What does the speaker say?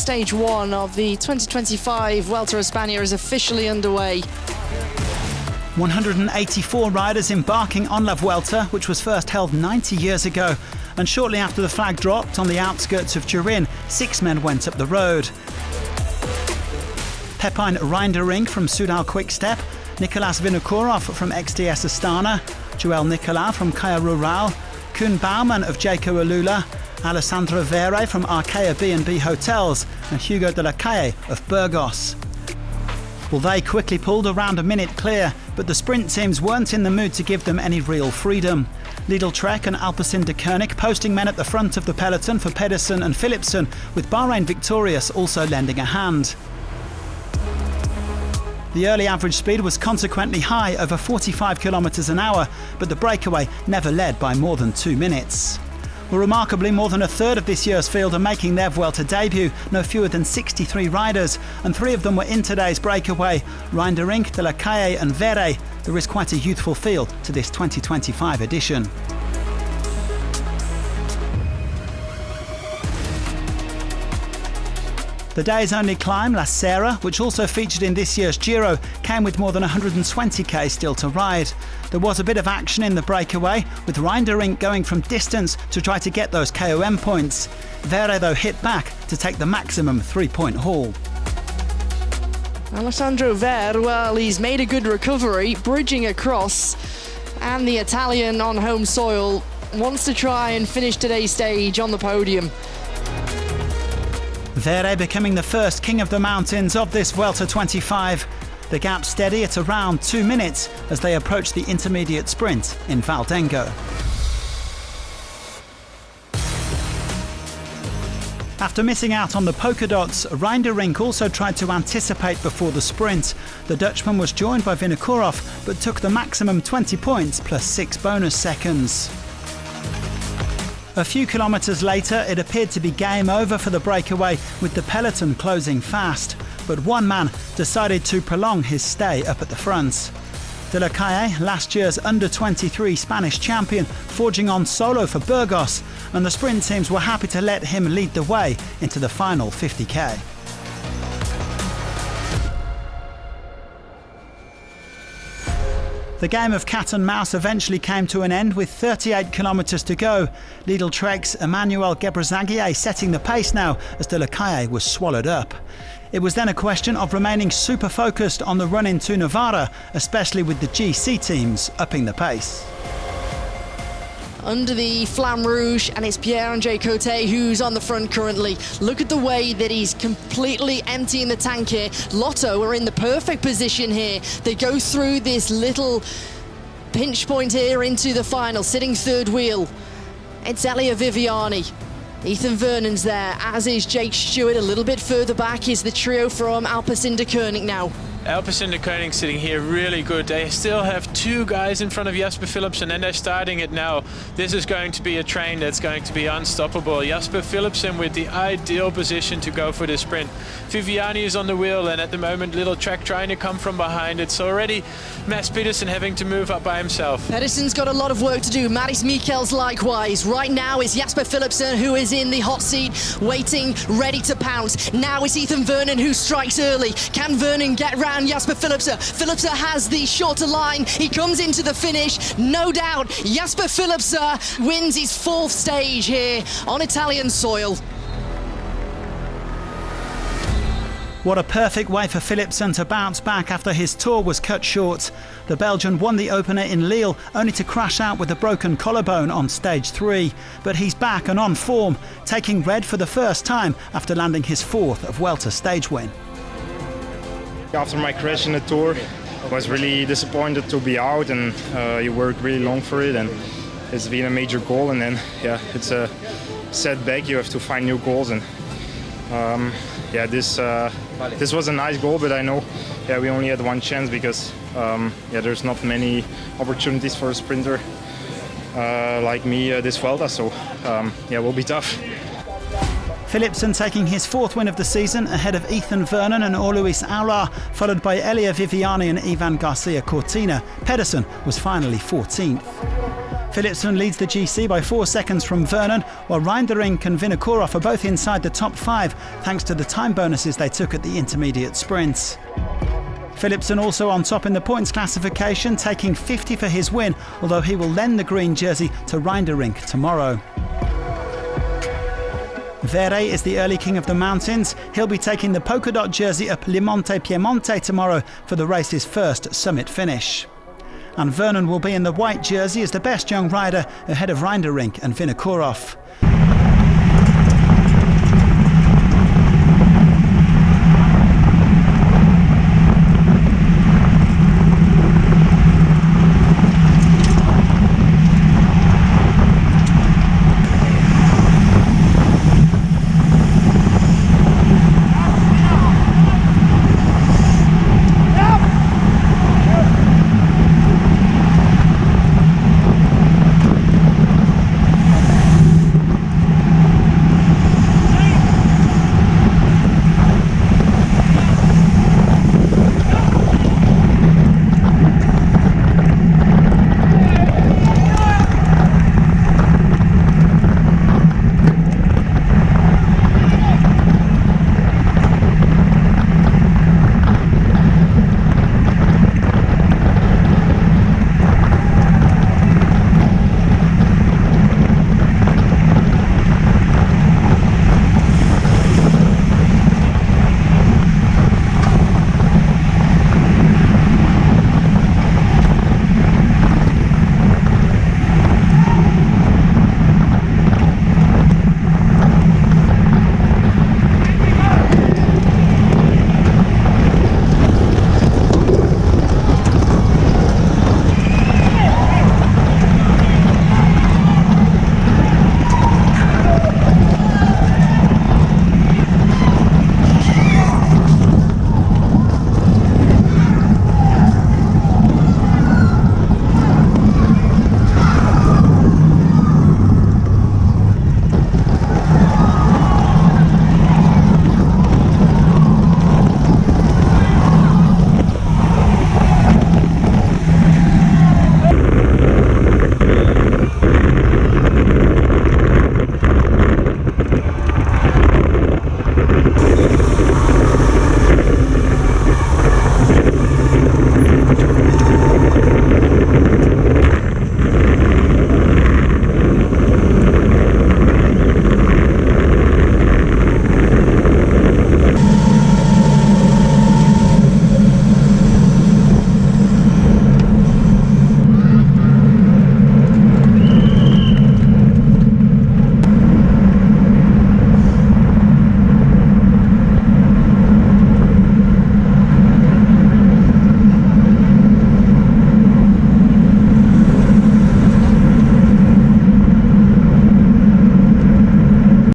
Stage 1 of the 2025 Vuelta a España is officially underway. 184 riders embarking on La Vuelta, which was first held 90 years ago. And shortly after the flag dropped on the outskirts of Turin, 6 men went up the road. Pepijn Reindering from Soudal Quick-Step, Nicolas Vinokourov from XDS Astana, Joël Nicolas from Kaya Rural, Koen Bouwman of Jayco Alula, Alessandro Vere from Arkea B&B Hotels, and Hugo de la Calle of Burgos. Well, they quickly pulled around a minute clear, but the sprint teams weren't in the mood to give them any real freedom. Lidl Trek and Alpecin de Koning posting men at the front of the peloton for Pedersen and Philipsen, with Bahrain Victorious also lending a hand. The early average speed was consequently high, over 45 km an hour, but the breakaway never led by more than 2 minutes. Well, remarkably, more than a third of this year's field are making their Vuelta debut, no fewer than 63 riders, and 3 of them were in today's breakaway, Reindering, de la Calle and Vere. There is quite a youthful feel to this 2025 edition. The day's only climb, La Serra, which also featured in this year's Giro, came with more than 120k still to ride. There was a bit of action in the breakaway, with Reindering going from distance to try to get those KOM points. Vere, though, hit back to take the maximum 3-point haul. Alessandro Vere, well, he's made a good recovery, bridging across, and the Italian on home soil wants to try and finish today's stage on the podium. Vere becoming the first king of the mountains of this Vuelta 25. The gap steady at around 2 minutes as they approach the intermediate sprint in Valdengo. After missing out on the polka dots, Reindering also tried to anticipate before the sprint. The Dutchman was joined by Vinokourov, but took the maximum 20 points plus 6 bonus seconds. A few kilometres later, it appeared to be game over for the breakaway, with the peloton closing fast. But one man decided to prolong his stay up at the front. De la Calle, last year's under-23 Spanish champion, forging on solo for Burgos, and the sprint teams were happy to let him lead the way into the final 50k. The game of cat and mouse eventually came to an end with 38 kilometres to go. Lidl Trek's Emmanuel Gebrezagier setting the pace now as de la Calle was swallowed up. It was then a question of remaining super focused on the run into Novara, especially with the GC teams upping the pace. Under the Flamme Rouge, and it's Pierre-André Cote who's on the front currently. Look at the way that he's completely emptying the tank here. Lotto are in the perfect position here. They go through this little pinch point here into the final, sitting third wheel. It's Elia Viviani. Ethan Vernon's there, as is Jake Stewart. A little bit further back is the trio from Alpecin de Koning now. Alpecin de Koning sitting here really good. They still have 2 guys in front of Jasper Philipsen, and they're starting it now. This is going to be a train that's going to be unstoppable. Jasper Philipsen with the ideal position to go for the sprint. Viviani is on the wheel, and at the moment Lidl Trek trying to come from behind. It's already Mads Pedersen having to move up by himself. Pedersen's got a lot of work to do. Maris Mikkels likewise. Right now is Jasper Philipsen who is in the hot seat, waiting, ready to pounce. Now it's Ethan Vernon who strikes early. Can Vernon get round Jasper Philipsen? Philipsen has the shorter line. He comes into the finish, no doubt. Jasper Philipsen wins his 4th stage here on Italian soil. What a perfect way for Philipsen to bounce back after his tour was cut short. The Belgian won the opener in Lille, only to crash out with a broken collarbone on stage 3. But he's back and on form, taking red for the first time after landing his 4th Vuelta stage win. After my crash in the Tour, I was really disappointed to be out, and you worked really long for it, and it's been a major goal, and then it's a setback. You have to find new goals, and this was a nice goal, but I know we only had one chance because there's not many opportunities for a sprinter like me this Vuelta, so will be tough. Philipsen taking his 4th win of the season ahead of Ethan Vernon and Orluis Aular, followed by Elia Viviani and Ivan Garcia Cortina. Pedersen was finally 14th. Philipsen leads the GC by 4 seconds from Vernon, while Reindering and Vinokourov are both inside the top 5 thanks to the time bonuses they took at the intermediate sprints. Philipsen also on top in the points classification, taking 50 for his win, although he will lend the green jersey to Reindering tomorrow. Vere is the early king of the mountains. He'll be taking the polka dot jersey up Limonte Piemonte tomorrow for the race's first summit finish. And Vernon will be in the white jersey as the best young rider ahead of Reindering and Vinokourov.